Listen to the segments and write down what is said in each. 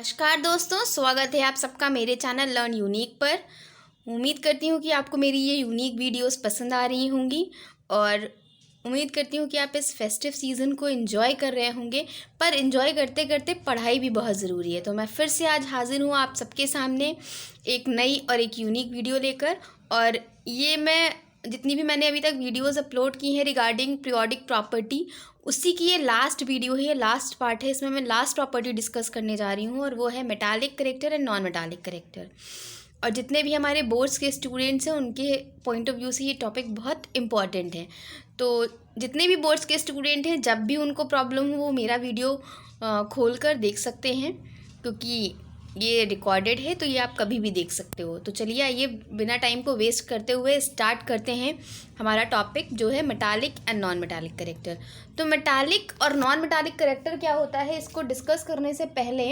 नमस्कार दोस्तों, स्वागत है आप सबका मेरे चैनल लर्न यूनिक पर। उम्मीद करती हूँ कि आपको मेरी ये यूनिक वीडियोस पसंद आ रही होंगी और उम्मीद करती हूँ कि आप इस फेस्टिव सीज़न को एंजॉय कर रहे होंगे। पर एंजॉय करते करते पढ़ाई भी बहुत ज़रूरी है। तो मैं फिर से आज हाजिर हूँ आप सबके सामने एक नई और एक यूनिक वीडियो लेकर। और ये मैं जितनी भी मैंने अभी तक वीडियोस अपलोड की हैं रिगार्डिंग पीरियोडिक प्रॉपर्टी, उसी की ये लास्ट वीडियो है, ये लास्ट पार्ट है। इसमें मैं लास्ट प्रॉपर्टी डिस्कस करने जा रही हूँ और वो है metallic character and non metallic character. और जितने भी हमारे बोर्ड्स के स्टूडेंट्स हैं उनके पॉइंट ऑफ व्यू से ये टॉपिक बहुत इंपॉर्टेंट है। तो जितने भी बोर्ड्स के स्टूडेंट हैं, जब भी उनको प्रॉब्लम हो वो मेरा वीडियो खोल कर देख सकते हैं, क्योंकि ये रिकॉर्डेड है तो ये आप कभी भी देख सकते हो। तो चलिए आइए बिना टाइम को वेस्ट करते हुए स्टार्ट करते हैं हमारा टॉपिक, जो है metallic and non metallic character. तो मेटालिक और नॉन मेटालिक करेक्टर क्या होता है, इसको डिस्कस करने से पहले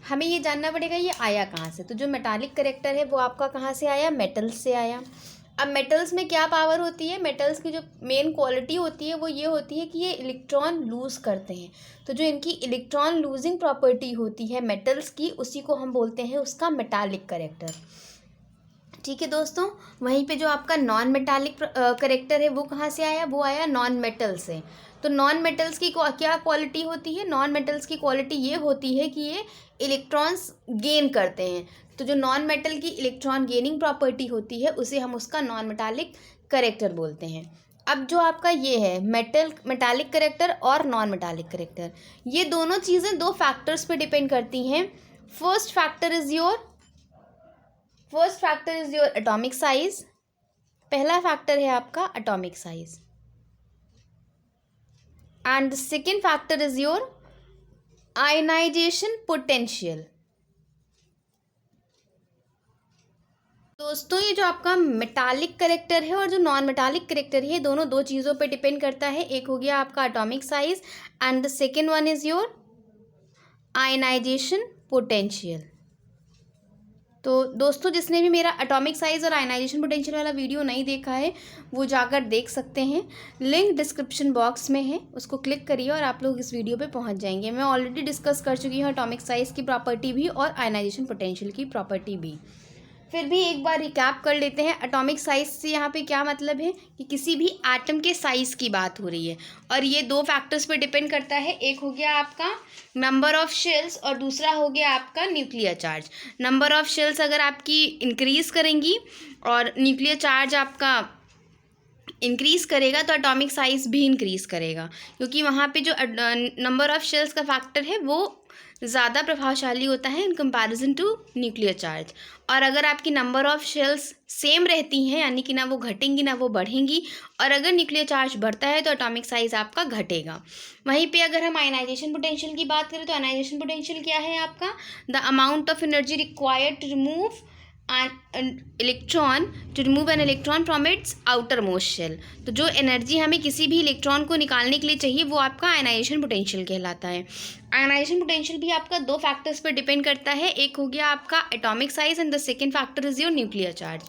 हमें ये जानना पड़ेगा ये आया कहाँ से। तो जो मेटालिक करेक्टर है वो आपका कहाँ से आया, मेटल्स से आया। अब मेटल्स में क्या पावर होती है, मेटल्स की जो मेन क्वालिटी होती है वो ये होती है कि ये इलेक्ट्रॉन लूज़ करते हैं। तो जो इनकी इलेक्ट्रॉन लूजिंग प्रॉपर्टी होती है मेटल्स की, उसी को हम बोलते हैं उसका मेटालिक करेक्टर। ठीक है दोस्तों, वहीं पे जो आपका नॉन मेटालिक करेक्टर है वो कहाँ से आया, वो आया नॉन मेटल से। तो नॉन मेटल्स की क्या क्वालिटी होती है, नॉन मेटल्स की क्वालिटी ये होती है कि ये इलेक्ट्रॉन्स गेन करते हैं। तो जो नॉन मेटल की इलेक्ट्रॉन गेनिंग प्रॉपर्टी होती है उसे हम उसका नॉन मेटालिक करेक्टर बोलते हैं। अब जो आपका ये है मेटालिक करेक्टर और नॉन मेटालिक करेक्टर, ये दोनों चीज़ें दो फैक्टर्स पे डिपेंड करती हैं। First factor is your atomic size. पहला फैक्टर है आपका atomic size and the second factor is your ionisation potential. दोस्तों ये जो आपका मेटालिक करेक्टर है और जो नॉन मेटालिक करेक्टर है, ये दोनों दो चीज़ों पे डिपेंड करता है। एक हो गया आपका atomic size and the second one is your ionisation potential. तो दोस्तों जिसने भी मेरा एटॉमिक साइज और आयनाइजेशन पोटेंशियल वाला वीडियो नहीं देखा है वो जाकर देख सकते हैं, लिंक डिस्क्रिप्शन बॉक्स में है, उसको क्लिक करिए और आप लोग इस वीडियो पे पहुंच जाएंगे। मैं ऑलरेडी डिस्कस कर चुकी हूँ एटॉमिक साइज की प्रॉपर्टी भी और आयनाइजेशन पोटेंशियल की प्रॉपर्टी भी। फिर भी एक बार रिकैप कर लेते हैं। एटॉमिक साइज से यहाँ पे क्या मतलब है कि किसी भी एटम के साइज़ की बात हो रही है और ये दो फैक्टर्स पे डिपेंड करता है। एक हो गया आपका नंबर ऑफ़ शेल्स और दूसरा हो गया आपका nuclear charge. Number of shells अगर आपकी इंक्रीज़ करेंगी और न्यूक्लियर चार्ज आपका इंक्रीज़ करेगा तो एटॉमिक साइज़ भी इंक्रीज़ करेगा, क्योंकि वहाँ पे जो नंबर ऑफ़ शेल्स का फैक्टर है वो ज़्यादा प्रभावशाली होता है in comparison to nuclear charge. और अगर आपकी नंबर ऑफ़ शेल्स सेम रहती हैं, यानी कि ना वो घटेंगी ना वो बढ़ेंगी, और अगर न्यूक्लियर चार्ज बढ़ता है तो एटॉमिक साइज़ आपका घटेगा। वहीं पे अगर हम आयनाइजेशन पोटेंशियल की बात करें तो आयनाइजेशन पोटेंशियल क्या है आपका, the amount of energy required to remove an electron from its outermost shell। तो जो एनर्जी हमें किसी भी इलेक्ट्रॉन को निकालने के लिए चाहिए वो आपका आयनाइजेशन पोटेंशियल कहलाता है। आयनाइजेशन पोटेंशियल भी आपका दो फैक्टर्स पर डिपेंड करता है। एक हो गया आपका atomic size and the second factor is your nuclear charge.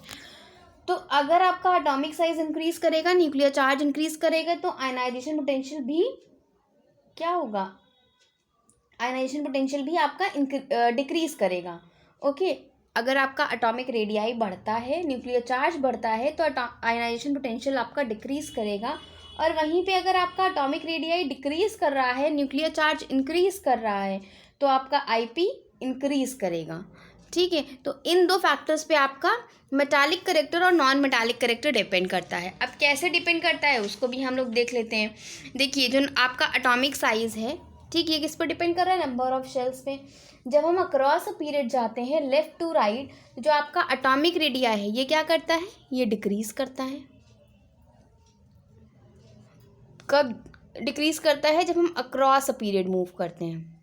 तो अगर आपका एटॉमिक साइज इंक्रीज करेगा, न्यूक्लियर चार्ज इंक्रीज करेगा, तो आयनाइजेशन पोटेंशियल भी क्या होगा, आयनाइजेशन पोटेंशियल भी आपका डिक्रीज करेगा। ओके, अगर आपका एटॉमिक रेडियाई बढ़ता है, न्यूक्लियर चार्ज बढ़ता है, तो आयनाइजेशन पोटेंशियल आपका डिक्रीज करेगा। और वहीं पे अगर आपका एटॉमिक रेडियाई डिक्रीज कर रहा है, न्यूक्लियर चार्ज इंक्रीज कर रहा है, तो आपका आईपी इंक्रीज करेगा। ठीक है, तो इन दो फैक्टर्स पे आपका मेटालिक करेक्टर और नॉन मेटालिक करेक्टर डिपेंड करता है। अब कैसे डिपेंड करता है उसको भी हम लोग देख लेते हैं। देखिए जो आपका एटॉमिक साइज है, ठीक है, किस पर डिपेंड कर रहा है, नंबर ऑफ शेल्स पे। जब हम अक्रॉस अ पीरियड जाते हैं लेफ्ट टू राइट, जो आपका एटॉमिक रेडिया है ये क्या करता है, ये डिक्रीज करता है। कब डिक्रीज करता है, जब हम अक्रॉस अ पीरियड मूव करते हैं।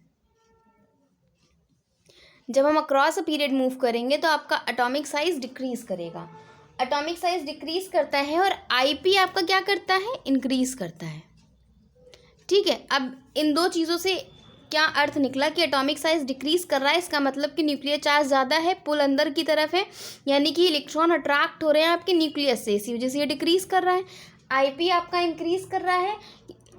जब हम अक्रॉस अ पीरियड मूव करेंगे तो आपका एटॉमिक साइज डिक्रीज करेगा। एटॉमिक साइज डिक्रीज करता है और आईपी आपका क्या करता है, इंक्रीज करता है। ठीक है, अब इन दो चीज़ों से क्या अर्थ निकला कि एटॉमिक साइज डिक्रीज कर रहा है, इसका मतलब कि न्यूक्लियर चार्ज ज़्यादा है, पुल अंदर की तरफ है, यानी कि इलेक्ट्रॉन अट्रैक्ट हो रहे हैं आपके न्यूक्लियस से, इसी वजह से ये डिक्रीज कर रहा है। आईपी आपका इंक्रीज कर रहा है,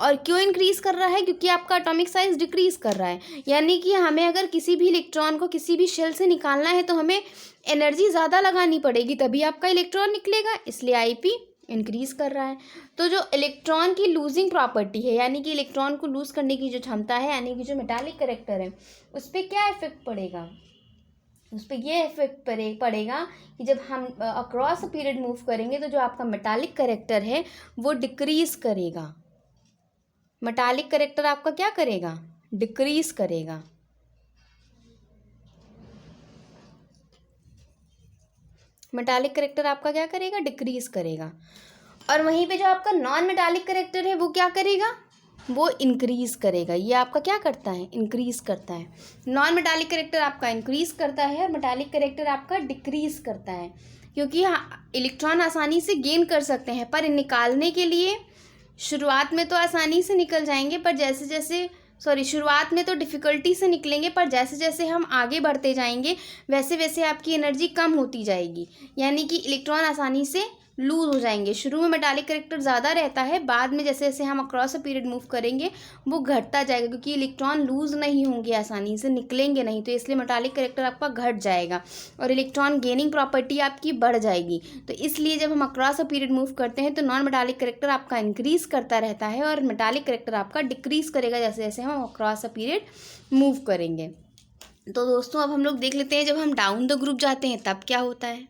और क्यों इंक्रीज़ कर रहा है? क्योंकि आपका एटॉमिक साइज़ डिक्रीज़ कर रहा है। यानी कि हमें अगर किसी भी इलेक्ट्रॉन को किसी भी शेल से निकालना है तो हमें एनर्जी ज़्यादा लगानी पड़ेगी, तभी आपका इलेक्ट्रॉन निकलेगा, इसलिए आईपी इंक्रीज़ कर रहा है। तो जो इलेक्ट्रॉन की लूजिंग प्रॉपर्टी है, यानी कि इलेक्ट्रॉन को लूज़ करने की जो क्षमता है, यानी कि जो मेटालिक कैरेक्टर है, उस पर क्या इफेक्ट पड़ेगा? उस पर ये इफेक्ट पड़ेगा कि जब हम अक्रॉस अ पीरियड मूव करेंगे तो जो आपका मेटालिक कैरेक्टर है वो डिक्रीज़ करेगा। मेटालिक कैरेक्टर आपका क्या करेगा? डिक्रीज़ करेगा। मेटालिक कैरेक्टर आपका क्या करेगा? डिक्रीज़ करेगा। और वहीं पे जो आपका नॉन मेटालिक कैरेक्टर है वो क्या करेगा? वो इंक्रीज़ करेगा। ये आपका क्या करता है? इंक्रीज़ करता है। नॉन मेटालिक कैरेक्टर आपका इंक्रीज़ करता है और मेटालिक कैरेक्टर आपका डिक्रीज़ करता है, क्योंकि इलेक्ट्रॉन आसानी से गेन कर सकते हैं, पर निकालने के लिए शुरुआत में तो आसानी से निकल जाएंगे, पर शुरुआत में तो डिफ़िकल्टी से निकलेंगे, पर जैसे जैसे हम आगे बढ़ते जाएंगे वैसे वैसे आपकी एनर्जी कम होती जाएगी, यानी कि इलेक्ट्रॉन आसानी से लूज़ हो जाएंगे। शुरू में मेटालिक कैरेक्टर ज़्यादा रहता है, बाद में जैसे जैसे हम अक्रॉस अ पीरियड मूव करेंगे वो घटता जाएगा, क्योंकि इलेक्ट्रॉन लूज़ नहीं होंगे, आसानी से निकलेंगे नहीं, तो इसलिए मेटालिक कैरेक्टर आपका घट जाएगा और इलेक्ट्रॉन गेनिंग प्रॉपर्टी आपकी बढ़ जाएगी। तो इसलिए जब हम अक्रॉस अ पीरियड मूव करते हैं तो नॉन मेटालिक कैरेक्टर आपका इंक्रीज़ करता रहता है और मेटालिक कैरेक्टर आपका डिक्रीज़ करेगा जैसे जैसे हम अक्रॉस अ पीरियड मूव करेंगे। तो दोस्तों अब हम लोग देख लेते हैं जब हम डाउन द ग्रुप जाते हैं तब क्या होता है।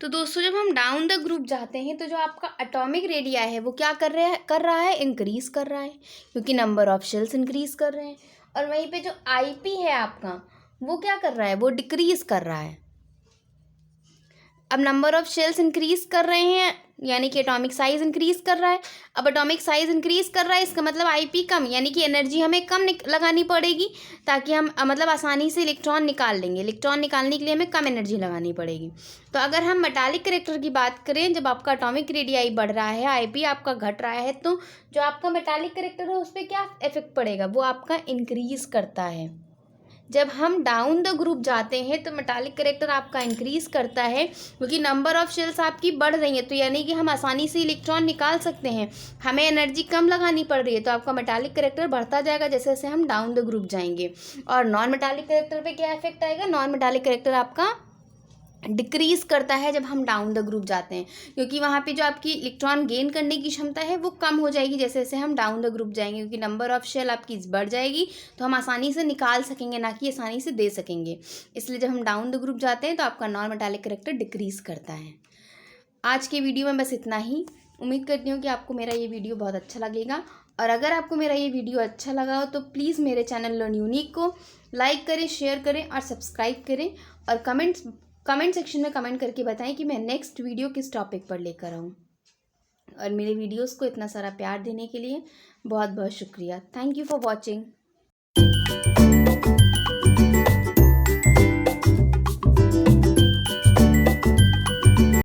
तो दोस्तों जब हम डाउन द ग्रुप जाते हैं तो जो आपका एटॉमिक रेडिया है वो क्या कर रहा है? इंक्रीज़ कर रहा है, क्योंकि नंबर ऑफ शेल्स इंक्रीज़ कर रहे हैं। और वहीं पे जो आईपी है आपका वो क्या कर रहा है? वो डिक्रीज़ कर रहा है। अब नंबर ऑफ शेल्स इंक्रीज़ कर रहे हैं, यानी कि एटॉमिक साइज़ इंक्रीज़ कर रहा है। अब एटॉमिक साइज़ इंक्रीज़ कर रहा है, इसका मतलब आईपी कम, यानी कि एनर्जी हमें कम लगानी पड़ेगी, ताकि हम मतलब आसानी से इलेक्ट्रॉन निकाल लेंगे। इलेक्ट्रॉन निकालने के लिए हमें कम एनर्जी लगानी पड़ेगी। तो अगर हम मेटालिक कैरेक्टर की बात करें, जब आपका एटॉमिक रेडियाई बढ़ रहा है, आईपी आपका घट रहा है, तो जो आपका मेटालिक कैरेक्टर है उस पर क्या इफेक्ट पड़ेगा? वो आपका इंक्रीज़ करता है। जब हम डाउन द ग्रुप जाते हैं तो मेटालिक कैरेक्टर आपका इंक्रीज़ करता है, क्योंकि नंबर ऑफ शेल्स आपकी बढ़ रही है, तो यानी कि हम आसानी से इलेक्ट्रॉन निकाल सकते हैं, हमें एनर्जी कम लगानी पड़ रही है, तो आपका मेटालिक कैरेक्टर बढ़ता जाएगा जैसे जैसे हम डाउन द ग्रुप जाएंगे। और नॉन मेटालिक कैरेक्टर पे क्या इफेक्ट आएगा? नॉन मेटालिक कैरेक्टर आपका डिक्रीज़ करता है जब हम डाउन द ग्रुप जाते हैं, क्योंकि वहाँ पे जो आपकी इलेक्ट्रॉन गेन करने की क्षमता है वो कम हो जाएगी जैसे जैसे हम डाउन द ग्रुप जाएंगे, क्योंकि नंबर ऑफ शेल आपकी बढ़ जाएगी, तो हम आसानी से निकाल सकेंगे, ना कि आसानी से दे सकेंगे। इसलिए जब हम डाउन द ग्रुप जाते हैं तो आपका नॉन मेटालिक कैरेक्टर डिक्रीज़ करता है। आज के वीडियो में बस इतना ही। उम्मीद करती हूँ कि आपको मेरा ये वीडियो बहुत अच्छा लगेगा, और अगर आपको मेरा ये वीडियो अच्छा लगा हो तो प्लीज़ मेरे चैनल लर्न यूनिक को लाइक करें, शेयर करें और सब्सक्राइब करें, और कमेंट सेक्शन में कमेंट करके बताएं कि मैं नेक्स्ट वीडियो किस टॉपिक पर लेकर आऊँ। और मेरे वीडियोस को इतना सारा प्यार देने के लिए बहुत बहुत शुक्रिया। Thank you for watching.